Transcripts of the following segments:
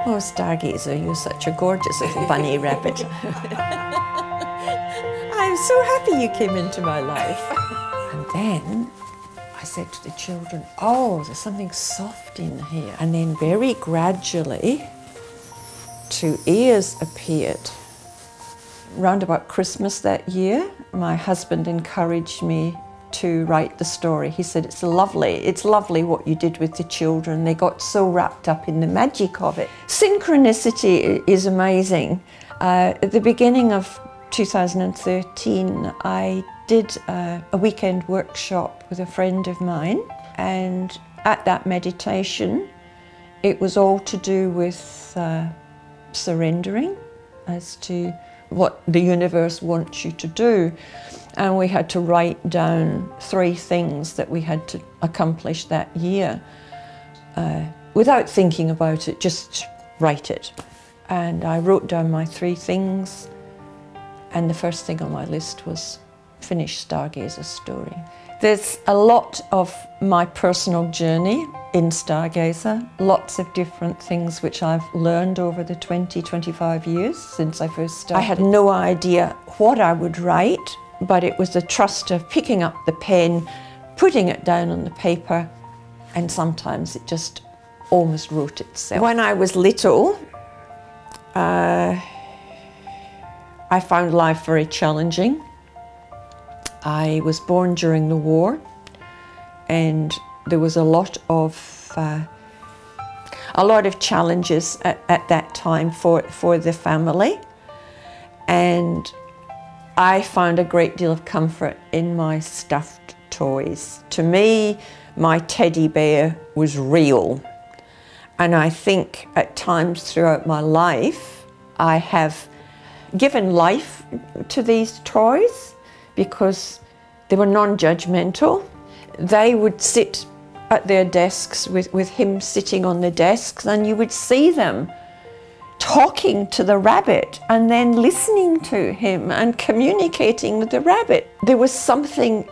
Oh, Stargazer, you're such a gorgeous little bunny rabbit. I'm so happy you came into my life. And then I said to the children, oh, there's something soft in here. And then very gradually, 2 ears appeared. Round about Christmas that year, my husband encouraged me to write the story. He said, it's lovely what you did with the children. They got so wrapped up in the magic of it. Synchronicity is amazing. At the beginning of 2013, I did a weekend workshop with a friend of mine, and at that meditation, it was all to do with surrendering as to what the universe wants you to do. And we had to write down 3 things that we had to accomplish that year. Without thinking about it, just write it. And I wrote down my 3 things, and the first thing on my list was finish Stargazer's story. There's a lot of my personal journey in Stargazer, lots of different things which I've learned over the 20-25 years since I first started. I had no idea what I would write, but it was the trust of picking up the pen, putting it down on the paper, and sometimes it just almost wrote itself. When I was little, I found life very challenging. I was born during the war, and there was a lot of challenges at that time for the family, and I found a great deal of comfort in my stuffed toys. To me, my teddy bear was real, and I think at times throughout my life I have given life to these toys because they were non-judgmental. They would sit at their desks with him sitting on the desks, and you would see them talking to the rabbit and then listening to him and communicating with the rabbit. There was something,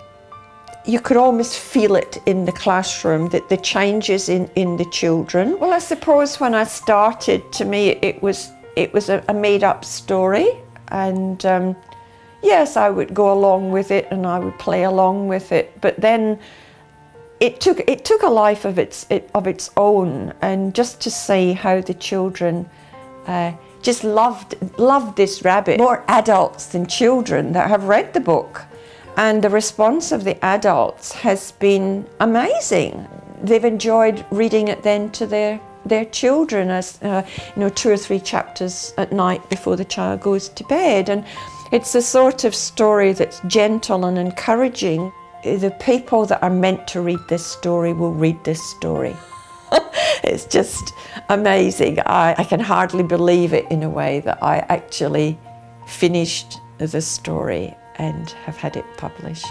you could almost feel it in the classroom, that the changes in the children. Well, I suppose when I started, to me it was a made-up story, and yes, I would go along with it and I would play along with it, but then it took a life of its own, and just to see how the children just loved this rabbit. More adults than children that have read the book, and the response of the adults has been amazing. They've enjoyed reading it then to their children as 2 or 3 chapters at night before the child goes to bed, and it's the sort of story that's gentle and encouraging. The people that are meant to read this story will read this story. It's just amazing. I can hardly believe it, in a way, that I actually finished the story and have had it published.